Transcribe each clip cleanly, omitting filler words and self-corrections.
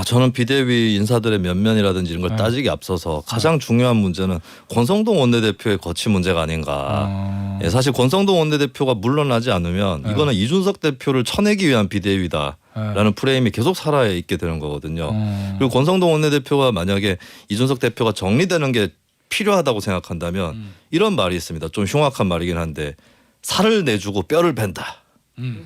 저는 비대위 인사들의 면면이라든지 이런 걸 네. 따지기 앞서서 가장 중요한 문제는 권성동 원내대표의 거취 문제가 아닌가. 예, 사실 권성동 원내대표가 물러나지 않으면 이거는 이준석 대표를 쳐내기 위한 비대위다라는 프레임이 계속 살아 있게 되는 거거든요. 그리고 권성동 원내대표가 만약에 이준석 대표가 정리되는 게 필요하다고 생각한다면 이런 말이 있습니다. 좀 흉악한 말이긴 한데 살을 내주고 뼈를 벤다.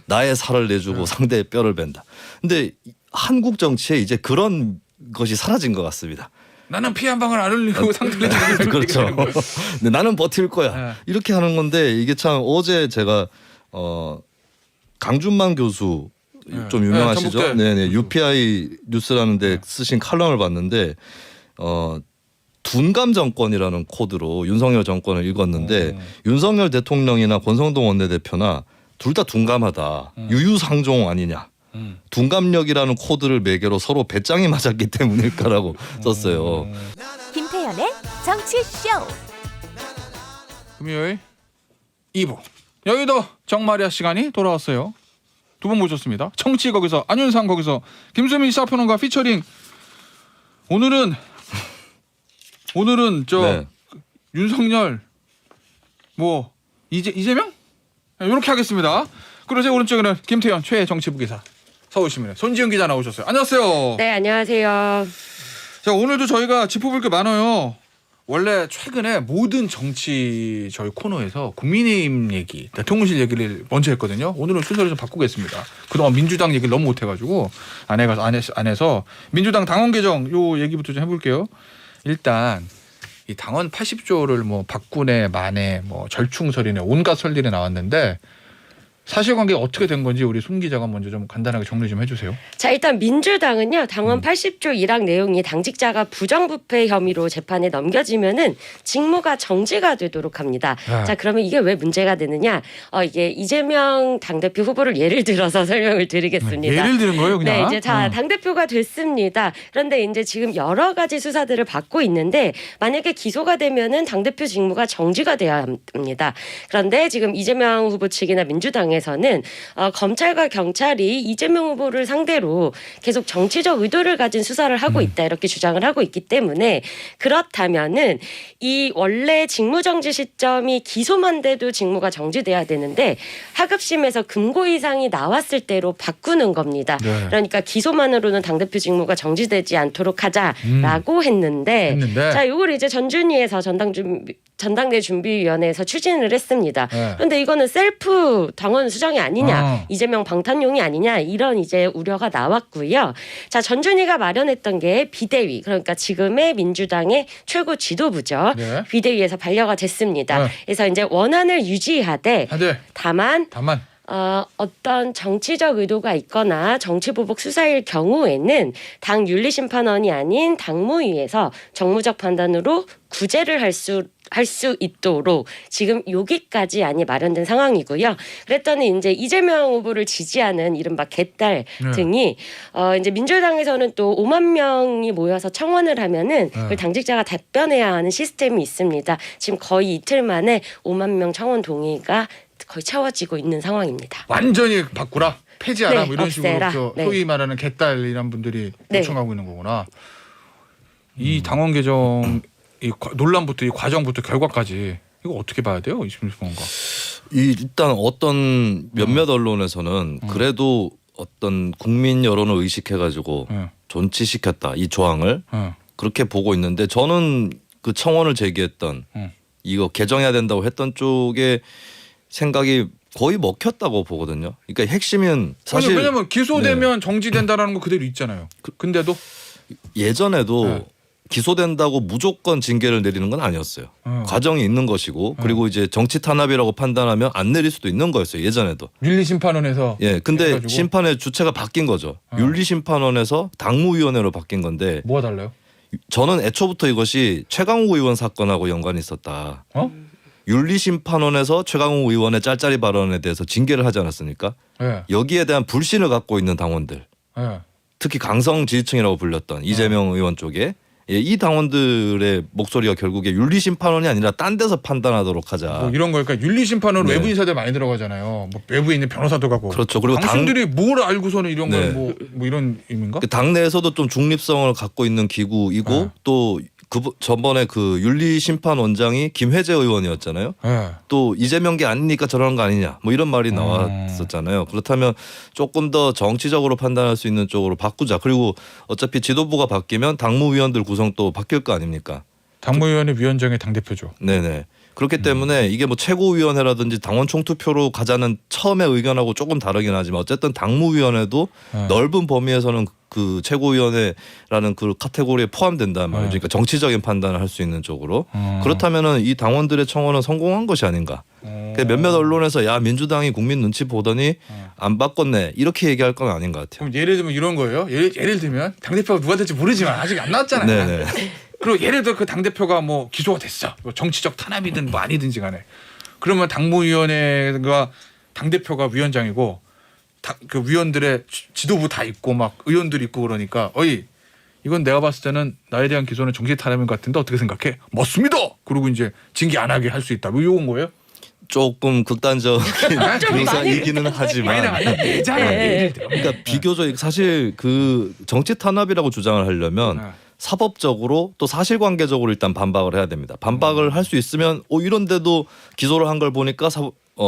나의 살을 내주고 상대의 뼈를 벤다. 근데 한국 정치에 이제 그런 것이 사라진 것 같습니다. 나는 피 한 방울 안 흘리고 상대를 그렇죠. 근데 나는 버틸 거야. 네. 이렇게 하는 건데 이게 참 어제 제가 강준만 교수 좀 유명하시죠? 전북대 네네. UPI 뉴스라는 데 쓰신 칼럼을 봤는데 둔감 정권이라는 코드로 윤석열 정권을 읽었는데 윤석열 대통령이나 권성동 원내대표나 둘 다 둔감하다. 유유상종 아니냐. 둔감력이라는 코드를 매개로 서로 배짱이 맞았기 때문일까라고 썼어요. 김태현의 정치쇼. 금요일 2부 여의도 정마리아 시간이 돌아왔어요. 두 분 모셨습니다. 정치 거기서 안윤상 거기서 김수민 시사평론가 피처링. 오늘은 저 네. 윤석열 뭐 이재명 이렇게 하겠습니다. 그리고 제 오른쪽에는 김태현 최애 정치부 기사 서울신문의 손지은 기자 나오셨어요. 안녕하세요. 네, 안녕하세요. 자, 오늘도 저희가 짚어볼 게 많아요. 원래 최근에 모든 정치 저희 코너에서 국민의힘 얘기, 대통령실 얘기를 먼저 했거든요. 오늘은 순서를 좀 바꾸겠습니다. 그동안 민주당 얘기를 너무 못해가지고 안에서 민주당 당원 개정 요 얘기부터 좀 해볼게요. 일단 이 당원 80조를 뭐 박근혜 만에 뭐 절충설이네 온갖 설들이 나왔는데 사실관계가 어떻게 된 건지 우리 손 기자가 먼저 좀 간단하게 정리 좀 해주세요. 자, 일단 민주당은요. 당원 80조 1항 내용이 당직자가 부정부패 혐의로 재판에 넘겨지면은 직무가 정지가 되도록 합니다. 자, 그러면 이게 왜 문제가 되느냐? 이게 이재명 당대표 후보를 예를 들어서 설명을 드리겠습니다. 예를 들은 거예요, 그냥. 네, 이제 당대표가 됐습니다. 그런데 이제 지금 여러 가지 수사들을 받고 있는데 만약에 기소가 되면은 당대표 직무가 정지가 돼야 합니다. 그런데 지금 이재명 후보 측이나 민주당에서는 검찰과 경찰이 이재명 후보를 상대로 계속 정치적 의도를 가진 수사를 하고 있다 이렇게 주장을 하고 있기 때문에 그렇다면은 이 원래 직무정지 시점이 기소만 돼도 직무가 정지돼야 되는데 하급심에서 금고 이상이 나왔을 때로 바꾸는 겁니다. 네. 그러니까 기소만으로는 당대표 직무가 정지되지 않도록 하자라고 했는데 자, 이걸 이제 전준위에서 전당대 준비위원회에서 추진을 했습니다. 네. 그런데 이거는 셀프 당원 수정이 아니냐, 이재명 방탄용이 아니냐 이런 이제 우려가 나왔고요. 자, 전준희가 마련했던 게 비대위, 그러니까 지금의 민주당의 최고 지도부죠. 네. 비대위에서 반려가 됐습니다. 네. 그래서 이제 원안을 유지하되 다만 어떤 정치적 의도가 있거나 정치보복 수사일 경우에는 당 윤리심판원이 아닌 당무위에서 정무적 판단으로 구제를 할 수 있도록 지금 여기까지 안이 마련된 상황이고요. 그랬더니 이제 이재명 후보를 지지하는 이른바 개딸 등이 이제 민주당에서는 또 5만 명이 모여서 청원을 하면은 그걸 당직자가 답변해야 하는 시스템이 있습니다. 지금 거의 이틀 만에 5만 명 청원 동의가 거의 채워지고 있는 상황입니다. 완전히 바꾸라, 폐지하라, 네, 뭐 이런 없애라. 식으로 네. 소위 말하는 개딸이란 분들이 네. 요청하고 있는 거구나. 이 당원 개정 이 논란부터 이 과정부터 결과까지 이거 어떻게 봐야 돼요, 이준석 의원과? 일단 어떤 몇몇 언론에서는 그래도 어떤 국민 여론을 의식해가지고 존치시켰다 이 조항을 그렇게 보고 있는데 저는 그 청원을 제기했던 이거 개정해야 된다고 했던 쪽의 생각이 거의 먹혔다고 보거든요. 그러니까 핵심은 사실 왜냐면 기소되면 정지된다라는 거 그대로 있잖아요. 근데도 예전에도 기소된다고 무조건 징계를 내리는 건 아니었어요. 과정이 있는 것이고 그리고 이제 정치 탄압이라고 판단하면 안 내릴 수도 있는 거였어요. 예전에도. 윤리심판원에서. 예, 근데 해가지고. 심판의 주체가 바뀐 거죠. 윤리심판원에서 당무위원회로 바뀐 건데 뭐가 달라요? 저는 애초부터 이것이 최강욱 의원 사건하고 연관이 있었다. 윤리심판원에서 최강욱 의원의 짤짤이 발언에 대해서 징계를 하지 않았습니까? 네. 여기에 대한 불신을 갖고 있는 당원들, 특히 강성 지지층이라고 불렸던 이재명 의원 쪽에 예, 이 당원들의 목소리가 결국에 윤리심판원이 아니라 딴 데서 판단하도록 하자. 뭐 이런 거 그러니까 윤리심판원 네. 외부 인사들 많이 들어가잖아요. 뭐 외부에 있는 변호사도 가고. 그렇죠. 그리고 당신들이 뭘 알고서는 이런 네. 걸 뭐 이런 의미인가? 그 당내에서도 좀 중립성을 갖고 있는 기구이고 네. 또 전번에 그 윤리심판원장이 김혜재 의원이었잖아요. 네. 또 이재명 게 아니니까 저러는 거 아니냐 뭐 이런 말이 나왔었잖아요. 그렇다면 조금 더 정치적으로 판단할 수 있는 쪽으로 바꾸자. 그리고 어차피 지도부가 바뀌면 당무위원들 구성도 바뀔 거 아닙니까? 당무위원회 위원장의 당대표죠. 네네. 그렇기 때문에 이게 뭐 최고위원회라든지 당원 총투표로 가자는 처음의 의견하고 조금 다르긴 하지만 어쨌든 당무위원회도 넓은 범위에서는 그 최고위원회라는 그 카테고리에 포함된단 말이죠. 그러니까 정치적인 판단을 할 수 있는 쪽으로. 그렇다면은 이 당원들의 청원은 성공한 것이 아닌가. 몇몇 언론에서 야 민주당이 국민 눈치 보더니 안 바꿨네 이렇게 얘기할 건 아닌 것 같아요. 그럼 예를 들면 이런 거예요. 예를 들면 당대표가 누가 될지 모르지만 아직 안 나왔잖아요. 네네. 그리고 예를 들어 그 당대표가 뭐 기소가 됐어. 뭐 정치적 탄압이든 뭐 아니든지 간에. 그러면 당무위원회가 당대표가 위원장이고 그 위원들의 지도부 다 있고 막 의원들 있고 그러니까 어이 이건 내가 봤을 때는 나에 대한 기소는 정치 탄압인 것 같은데 어떻게 생각해? 맞습니다. 그리고 이제 징계 안 하게 할 수 있다. 뭐 이건 거예요? 조금 극단적인 의사이기는 하지만 예를 들어. 그러니까 비교적 사실 그 정치 탄압이라고 주장을 하려면 사법적으로 또 사실관계적으로 일단 반박을 해야 됩니다. 반박을 할 수 있으면 이런데도 기소를 한 걸 보니까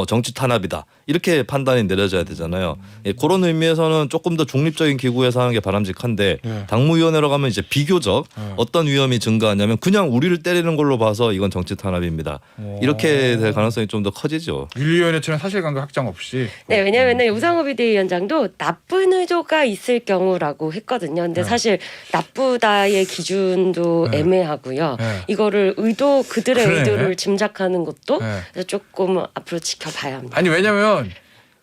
정치 탄압이다 이렇게 판단이 내려져야 되잖아요. 예, 그런 의미에서는 조금 더 중립적인 기구에서 하는 게 바람직한데 당무위원회로 가면 이제 비교적 어떤 위험이 증가하냐면 그냥 우리를 때리는 걸로 봐서 이건 정치 탄압입니다. 이렇게 될 가능성이 좀 더 커지죠. 윤리위원회처럼 사실관계 확정 없이. 네, 왜냐하면 우상호 비대위원장도 나쁜 의도가 있을 경우라고 했거든요. 근데 사실 나쁘다의 기준도 애매하고요. 이거를 그들의 의도를 짐작하는 것도 조금 앞으로 지켜봐야 합니다. 아니 왜냐면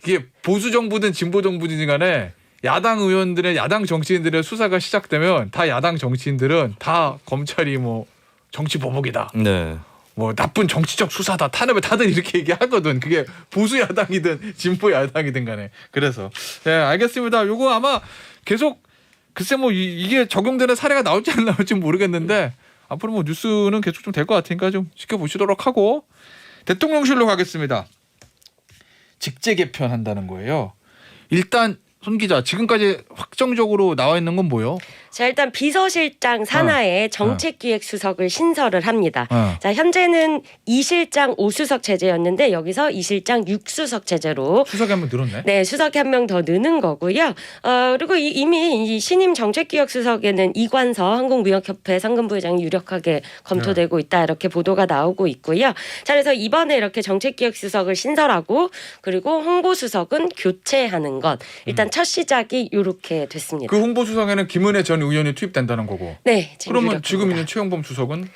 이게 보수 정부든 진보 정부든 간에 야당 의원들의 야당 정치인들의 수사가 시작되면 다 야당 정치인들은 다 검찰이 뭐 정치 보복이다. 네. 뭐 나쁜 정치적 수사다. 탄압을 다들 이렇게 얘기하거든. 그게 보수 야당이든 진보 야당이든 간에. 그래서 네, 알겠습니다. 요거 아마 계속 글쎄 뭐 이게 적용되는 사례가 나올지 안 나올지 모르겠는데 앞으로 뭐 뉴스는 계속 좀 될 것 같으니까 좀 지켜보시도록 하고 대통령실로 가겠습니다. 직제 개편한다는 거예요. 일단 손 기자 지금까지 확정적으로 나와 있는 건 뭐예요? 자, 일단 비서실장 산하에 정책기획수석을 신설을 합니다. 자, 현재는 2실장 5수석 체제였는데 여기서 2실장 6수석 체제로 수석이 한 명 늘었네. 네, 수석이 한 명 더 느는 거고요. 그리고 이미 이 신임 정책기획수석에는 이관서 한국무역협회 상근부회장이 유력하게 검토되고 있다 이렇게 보도가 나오고 있고요. 자, 그래서 이번에 이렇게 정책기획수석을 신설하고 그리고 홍보수석은 교체하는 것. 일단 첫 시작이 이렇게 됐습니다. 그 홍보수석에는 김은혜 전 의원이 투입된다는 거고. 네. 그러면 지금 있는 최영범 수석은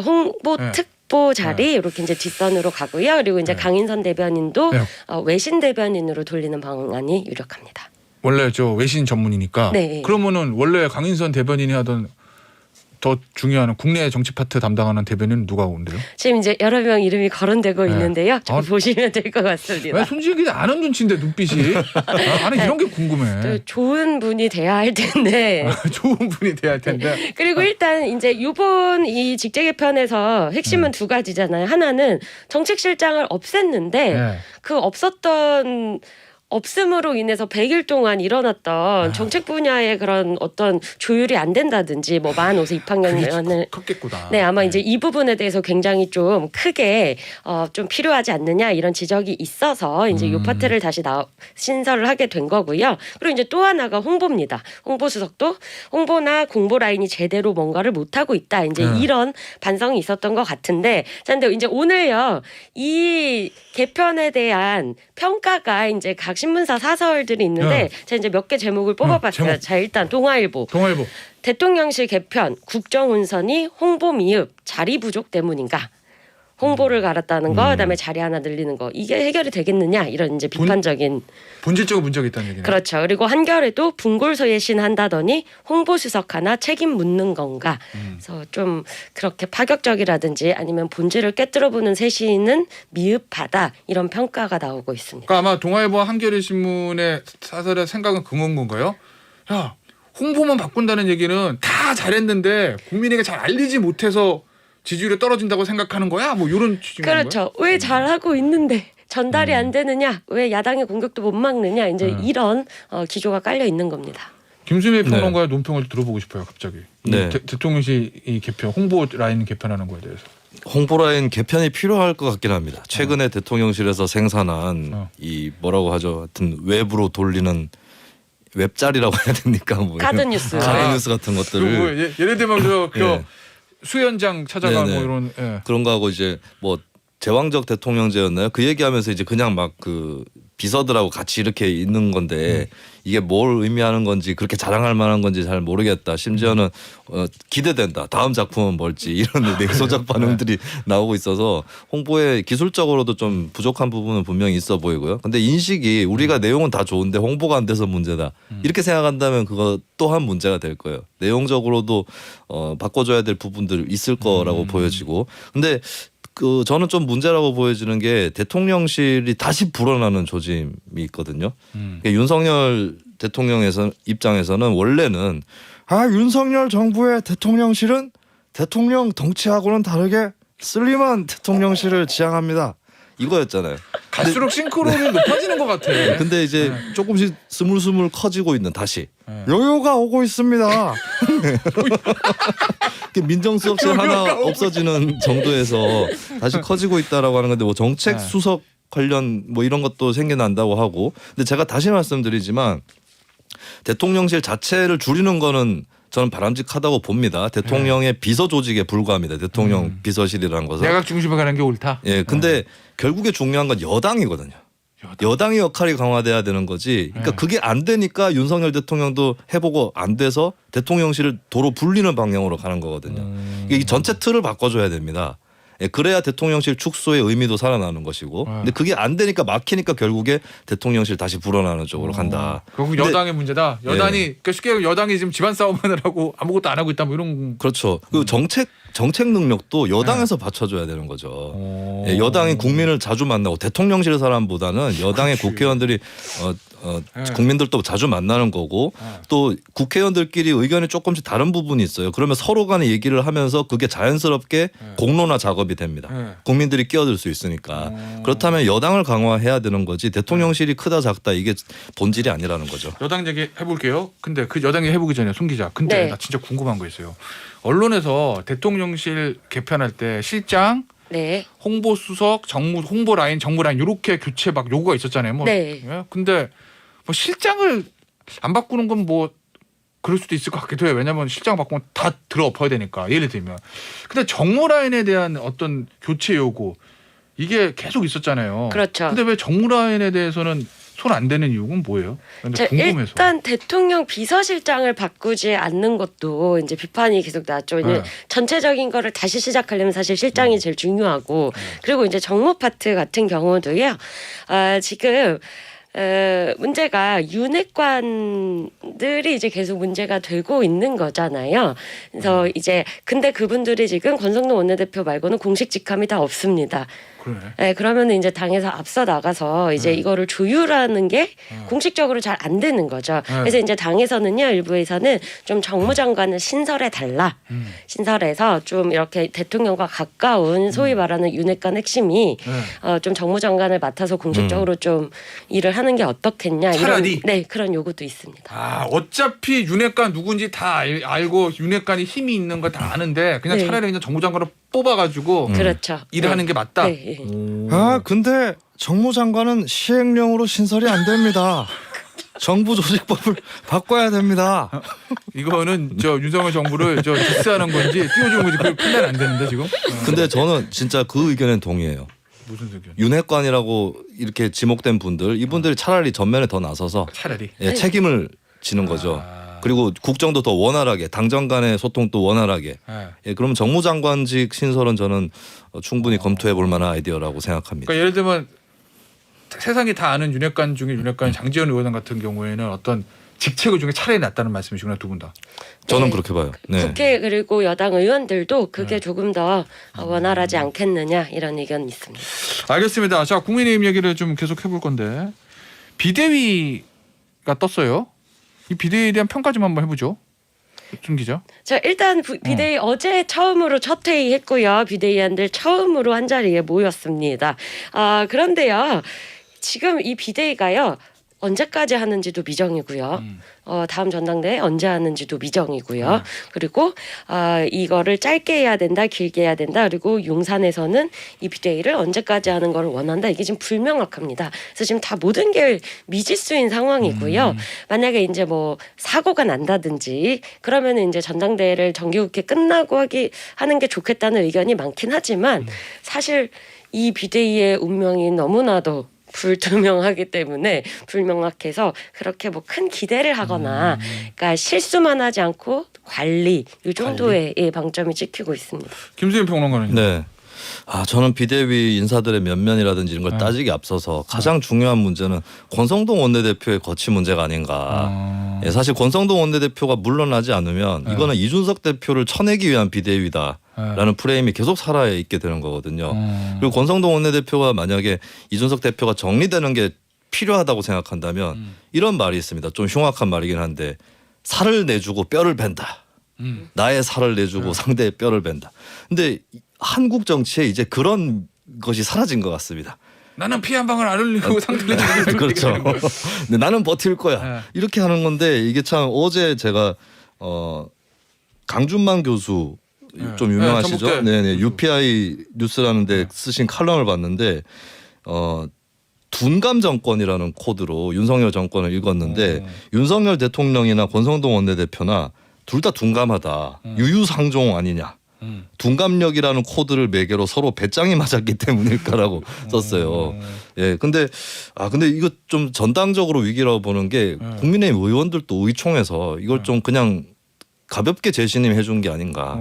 홍보 특보 자리 이렇게 이제 뒷선으로 가고요. 그리고 이제 강인선 대변인도 외신 대변인으로 돌리는 방안이 유력합니다. 원래 저 외신 전문이니까. 네. 그러면은 원래 강인선 대변인이 하던 더 중요한 국내 정치 파트 담당하는 대변인은 누가 온대요? 지금 이제 여러 명 이름이 거론되고 있는데요. 좀 보시면 될 것 같습니다. 왜 손지은 기자 아는 눈치인데 눈빛이? 나는 이런 게 궁금해. 좋은 분이 돼야 할 텐데. 좋은 분이 돼야 할 텐데. 그리고 일단 이제 이번 이 직제 개편에서 핵심은 두 가지잖아요. 하나는 정책실장을 없앴는데 그 없음으로 인해서 100일 동안 일어났던 정책 분야의 그런 어떤 조율이 안 된다든지 뭐 만 5세 입학년을 컸겠구나. 네, 아마 이제 이 부분에 대해서 굉장히 좀 크게 좀 필요하지 않느냐 이런 지적이 있어서 이제 이 파트를 다시 신설을 하게 된 거고요. 그리고 이제 또 하나가 홍보입니다. 홍보수석도 홍보나 공보 라인이 제대로 뭔가를 못 하고 있다. 이제 이런 반성이 있었던 것 같은데, 자, 근데 이제 오늘요 이 개편에 대한 평가가 이제 각 신문사 사설들이 있는데 제가 이제 몇 개 제목을 뽑아봤어요. 자, 일단 동아일보. 대통령실 개편, 국정운선이 홍보 미흡, 자리 부족 때문인가? 홍보를 갈았다는 거, 그다음에 자리 하나 늘리는 거, 이게 해결이 되겠느냐 이런 이제 비판적인 본질적인 문제가 있다는 얘기네. 그렇죠. 그리고 한겨레도 분골소에 신한다더니 홍보수석 하나 책임 묻는 건가? 그래서 좀 그렇게 파격적이라든지 아니면 본질을 깨뜨려보는 세신은 미흡하다 이런 평가가 나오고 있습니다. 그러니까 아마 동아일보와 한겨레 신문의 사설의 생각은 그건 건가요? 야, 홍보만 바꾼다는 얘기는 다 다 잘했는데 국민에게 잘 알리지 못해서 지지율이 떨어진다고 생각하는 거야? 뭐 이런 취지인 건가요? 그렇죠. 왜 잘하고 있는데 전달이 안 되느냐? 왜 야당의 공격도 못 막느냐? 이제 이런 기조가 깔려 있는 겁니다. 김수미 평론가의 논평을 들어보고 싶어요. 갑자기. 네. 대통령실 이 개편 홍보 라인 개편하는 거에 대해서. 홍보 라인 개편이 필요할 것 같긴 합니다. 최근에 대통령실에서 생산한 이 뭐라고 하죠? 하여튼 외부로 돌리는 웹짤이라고 해야 됩니까? 뭐 카드뉴스. 카드뉴스 같은 것들을 뭐 예를 들면 그 수연장 찾아가 네네. 뭐 이런 그런 거 하고 이제 뭐 제왕적 대통령제였나요? 그 얘기하면서 이제 그냥 막 그 비서들하고 같이 이렇게 있는 건데 이게 뭘 의미하는 건지 그렇게 자랑할 만한 건지 잘 모르겠다. 심지어는 기대된다. 다음 작품은 뭘지 이런 냉소적 반응들이 나오고 있어서 홍보에 기술적으로도 좀 부족한 부분은 분명히 있어 보이고요. 근데 인식이 우리가 내용은 다 좋은데 홍보가 안 돼서 문제다. 이렇게 생각한다면 그거 또한 문제가 될 거예요. 내용적으로도 바꿔줘야 될 부분들 있을 거라고 보여지고. 근데 저는 좀 문제라고 보여지는 게 대통령실이 다시 불어나는 조짐이 있거든요. 그러니까 윤석열 대통령에서 입장에서는 원래는 윤석열 정부의 대통령실은 대통령 덩치하고는 다르게 슬림한 대통령실을 지향합니다. 이거였잖아요. 갈수록 싱크로율이 높아지는 것 같아. 근데 이제 조금씩 스물스물 커지고 있는 다시 요요가 오고 있습니다. 민정수석실 하나 없어지는 정도에서 다시 커지고 있다라고 하는 건데 뭐 정책 수석 관련 뭐 이런 것도 생겨난다고 하고 근데 제가 다시 말씀드리지만 대통령실 자체를 줄이는 거는 저는 바람직하다고 봅니다. 대통령의 비서 조직에 불과합니다. 대통령 비서실이라는 것은. 내각 중심에 가는 게 옳다. 예, 근데 결국에 중요한 건 여당이거든요. 여당의 역할이 강화돼야 되는 거지. 그러니까 그게 안 되니까 윤석열 대통령도 해보고 안 돼서 대통령실을 도로 불리는 방향으로 가는 거거든요. 이 전체 틀을 바꿔줘야 됩니다. 예, 그래야 대통령실 축소의 의미도 살아나는 것이고. 근데 그게 안 되니까 막히니까 결국에 대통령실 다시 불어나는 쪽으로 간다. 결국 여당의 문제다. 여당이 그러니까 쉽게 얘기하면 여당이 지금 집안 싸움을 하고 아무것도 안 하고 있다 뭐 이런. 그렇죠. 그 정책 능력도 여당에서 받쳐줘야 되는 거죠. 예, 여당이 국민을 자주 만나고 대통령실 사람보다는 여당의 국회의원들이 국민들도 자주 만나는 거고 또 국회의원들끼리 의견이 조금씩 다른 부분이 있어요. 그러면 서로 간에 얘기를 하면서 그게 자연스럽게 공론화 작업이 됩니다. 국민들이 끼어들 수 있으니까. 그렇다면 여당을 강화해야 되는 거지 대통령실이 크다 작다 이게 본질이 아니라는 거죠. 여당 얘기 해볼게요. 근데 그 여당 얘기 해보기 전에 손 기자. 근데 나 진짜 궁금한 거 있어요. 언론에서 대통령실 개편할 때 실장 홍보수석, 홍보 라인, 정무 라인 이렇게 교체 막 요구가 있었잖아요. 뭐. 예? 근데 뭐 실장을 안 바꾸는 건 뭐 그럴 수도 있을 것 같기도 해요. 왜냐하면 실장 바꾸면 다 들어 엎어야 되니까. 예를 들면. 근데 정무 라인에 대한 어떤 교체 요구 이게 계속 있었잖아요. 그렇죠. 근데 왜 정무 라인에 대해서는 손 안 대는 이유는 뭐예요? 궁금해서. 일단 대통령 비서실장을 바꾸지 않는 것도 이제 비판이 계속 나왔죠. 왜냐면 전체적인 거를 다시 시작하려면 사실 실장이 제일 중요하고 그리고 이제 정무 파트 같은 경우도요. 지금 문제가 윤핵관들이 이제 계속 문제가 되고 있는 거잖아요. 그래서 이제 근데 그분들이 지금 권성동 원내대표 말고는 공식 직함이 다 없습니다. 그러네. 네, 그러면 이제 당에서 앞서 나가서 이제 이거를 조율하는 게 공식적으로 잘 안 되는 거죠. 그래서 이제 당에서는요, 일부에서는 좀 정무장관을 신설해 달라. 신설해서 좀 이렇게 대통령과 가까운 소위 말하는 윤핵관 핵심이 좀 정무장관을 맡아서 공식적으로 좀 일을 하는 게 어떻겠냐. 차라리? 이런 그런 요구도 있습니다. 어차피 윤핵관 누군지 다 알고 윤핵관이 힘이 있는 거 다 아는데 그냥 차라리 그냥 정무장관을 뽑아가지고 그렇죠. 일을 하는 게 맞다. 근데 정무장관은 시행령으로 신설이 안 됩니다. 정부 조직법을 바꿔야 됩니다. 이거는 윤석열 정부를 디스하는 건지 띄워주는 건지 그걸 판단 안 되는데 지금. 근데 저는 진짜 그 의견엔 동의해요. 무슨 의견? 윤핵관이라고 이렇게 지목된 분들 이분들이 차라리 전면에 더 나서서 책임을 지는 거죠. 그리고 국정도 더 원활하게 당정 간의 소통도 원활하게. 그러면 정무장관직 신설은 저는 충분히 검토해 볼 만한 아이디어라고 생각합니다. 그러니까 예를 들면 세상이 다 아는 윤핵관 중에 윤핵관 장제원 의원 같은 경우에는 어떤 직책을 중에 차라리 낫다는 말씀이시구나 두 분 다. 저는 그렇게 봐요. 네. 국회 그리고 여당 의원들도 그게 조금 더 원활하지 않겠느냐 이런 의견이 있습니다. 알겠습니다. 자, 국민의힘 얘기를 좀 계속 해볼 건데 비대위가 떴어요. 이 비대위에 대한 평가 좀 한번 해보죠. 준 기자? 자, 일단 비대위 어제 처음으로 첫 회의했고요. 비대위원들 처음으로 한 자리에 모였습니다. 그런데요. 지금 이 비대위가요. 언제까지 하는지도 미정이고요. 다음 전당대회 언제 하는지도 미정이고요. 그리고 이거를 짧게 해야 된다, 길게 해야 된다. 그리고 용산에서는 이 비대위를 언제까지 하는 걸 원한다. 이게 지금 불명확합니다. 그래서 지금 다 모든 게 미지수인 상황이고요. 만약에 이제 뭐 사고가 난다든지 그러면 이제 전당대회를 정기국회 끝나고 하는 게 좋겠다는 의견이 많긴 하지만 사실 이 비대위의 운명이 너무나도 불투명하기 때문에 불명확해서 그렇게 뭐 큰 기대를 하거나 그러니까 실수만 하지 않고 관리 이 정도의 방점이 찍히고 있습니다. 김수현 평론가는 네. 저는 비대위 인사들의 면면이라든지 이런 걸 따지기 앞서서 가장 중요한 문제는 권성동 원내대표의 거취 문제가 아닌가. 사실 권성동 원내대표가 물러나지 않으면 이거는 이준석 대표를 쳐내기 위한 비대위다라는 프레임이 계속 살아있게 되는 거거든요. 그리고 권성동 원내대표가 만약에 이준석 대표가 정리되는 게 필요하다고 생각한다면 이런 말이 있습니다. 좀 흉악한 말이긴 한데 살을 내주고 뼈를 벤다. 나의 살을 내주고 상대의 뼈를 벤다. 근데 한국 정치에 이제 그런 것이 사라진 것 같습니다. 나는 피 한 방울 안 흘리고 상대를 그렇죠. 근데 나는 버틸 거야. 이렇게 하는 건데 이게 참 어제 제가 강준만 교수 좀 유명하시죠? 네네. UPI 뉴스라는 데 쓰신 칼럼을 봤는데 둔감 정권이라는 코드로 윤석열 정권을 읽었는데 윤석열 대통령이나 권성동 원내대표나 둘 다 둔감하다. 유유상종 아니냐. 둔감력이라는 코드를 매개로 서로 배짱이 맞았기 때문일까라고 썼어요. 예, 근데 이거 좀 전당적으로 위기라고 보는 게 국민의힘 의원들도 의총에서 이걸 좀 그냥 가볍게 재신임 해준 게 아닌가.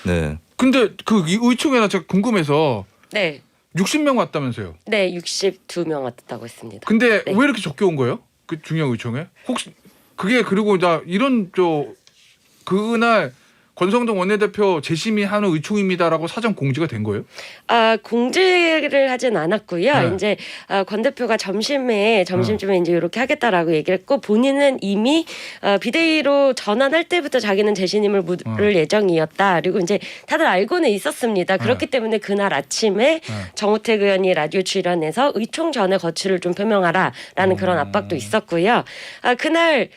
네. 근데 그 의총에나 제가 궁금해서 네. 60명 왔다면서요? 네, 62명 왔다고 했습니다. 근데 네. 왜 이렇게 적게 온 거예요? 그 중요한 의총에? 혹시 그게 그리고 나 이런 그날 권성동 원내대표 재심이 하는 의총입니다라고 사전 공지가 된 거예요? 공지를 하진 않았고요. 네. 이제 권 대표가 점심쯤에 이제 이렇게 하겠다라고 얘기를 했고 본인은 이미 비대위로 전환할 때부터 자기는 재신임을 물을 예정이었다. 그리고 이제 다들 알고는 있었습니다. 그렇기 때문에 그날 아침에 정우택 의원이 라디오 출연해서 의총 전에 거취를 좀 표명하라라는 그런 압박도 있었고요. 그날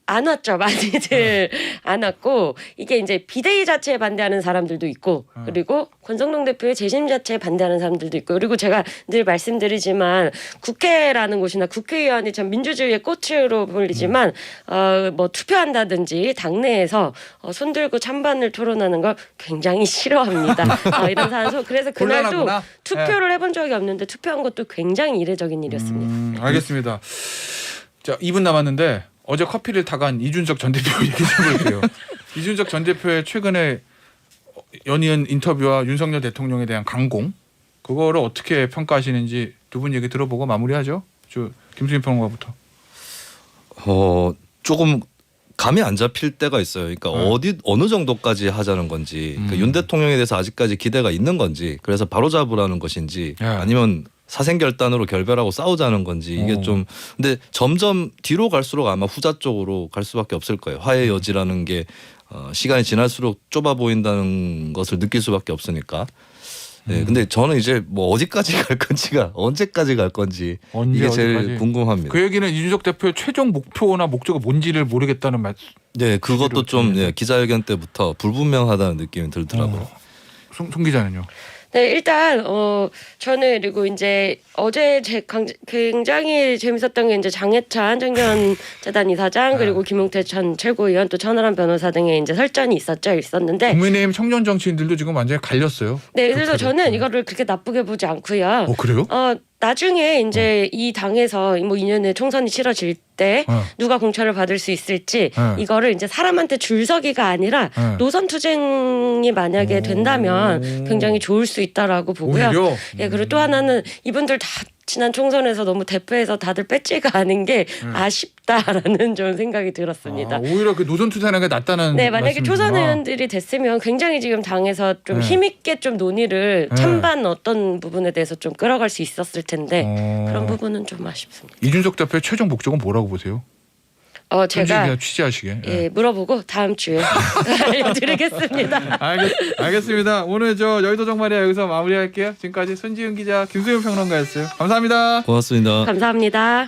안 왔죠. 많이들 안 왔고 이게 이제 비대위 자체에 반대하는 사람들도 있고 그리고 권성동 대표의 재심 자체에 반대하는 사람들도 있고 그리고 제가 늘 말씀드리지만 국회라는 곳이나 국회의원이 참 민주주의의 꽃으로 불리지만 뭐 투표한다든지 당내에서 손들고 찬반을 토론하는 걸 굉장히 싫어합니다. 이런 사람 그래서 그날도 곤란하구나. 투표를 해본 적이 없는데 투표한 것도 굉장히 이례적인 일이었습니다. 알겠습니다. 자, 2분 남았는데 어제 커피를 타간 이준석 전 대표 얘기 좀 해볼게요. 이준석 전 대표의 최근에 연이은 인터뷰와 윤석열 대통령에 대한 강공 그거를 어떻게 평가하시는지 두 분 얘기 들어보고 마무리하죠. 김수민 평론가부터. 조금 감이 안 잡힐 때가 있어요. 그러니까 어느 정도까지 하자는 건지 그러니까 윤 대통령에 대해서 아직까지 기대가 있는 건지 그래서 바로 잡으라는 것인지 아니면 사생결단으로 결별하고 싸우자는 건지 이게 좀 근데 점점 뒤로 갈수록 아마 후자 쪽으로 갈 수밖에 없을 거예요. 화해 여지라는 게 시간이 지날수록 좁아 보인다는 것을 느낄 수밖에 없으니까. 네, 근데 저는 이제 뭐 어디까지 갈 건지가 언제까지 갈 건지 이게 제일 어디까지? 궁금합니다. 그 얘기는 이준석 대표의 최종 목표나 목적이 뭔지를 모르겠다는 말. 네, 그것도 좀 기자회견 때부터 불분명하다는 느낌이 들더라고요. 송 기자는요? 네, 일단 저는 그리고 이제 어제 굉장히 재밌었던 게 이제 장해찬 청년 재단 이사장 그리고 김용태 전 최고위원 또 천하람 변호사 등의 이제 설전이 있었는데 국민의힘 청년 정치인들도 지금 완전히 갈렸어요. 네, 그래서 저는 이거를 그렇게 나쁘게 보지 않고요. 그래요? 나중에 이제 이 당에서 뭐 2년에 총선이 치러질 때 누가 공천을 받을 수 있을지 이거를 이제 사람한테 줄서기가 아니라 노선 투쟁이 만약에 된다면 굉장히 좋을 수 있다라고 보고요. 오히려? 예, 그리고 또 하나는 이분들 다 지난 총선에서 너무 대표해서 다들 배지가 않은 게 아쉽다라는 좀 생각이 들었습니다. 오히려 그 노선 투쟁하는 게 낫다는. 네, 만약에 말씀이구나. 초선 의원들이 됐으면 굉장히 지금 당에서 좀 힘있게 좀 논의를 찬반 어떤 부분에 대해서 좀 끌어갈 수 있었을 텐데 그런 부분은 좀 아쉽습니다. 이준석 대표의 최종 목적은 뭐라고 보세요? 제가 그냥 취재하시게. 예, 물어보고 다음 주에 알려드리겠습니다. 알겠습니다. 오늘 저 여의도 정말이야 여기서 마무리할게요. 지금까지 손지은 기자, 김수현 평론가였어요. 감사합니다. 고맙습니다. 감사합니다.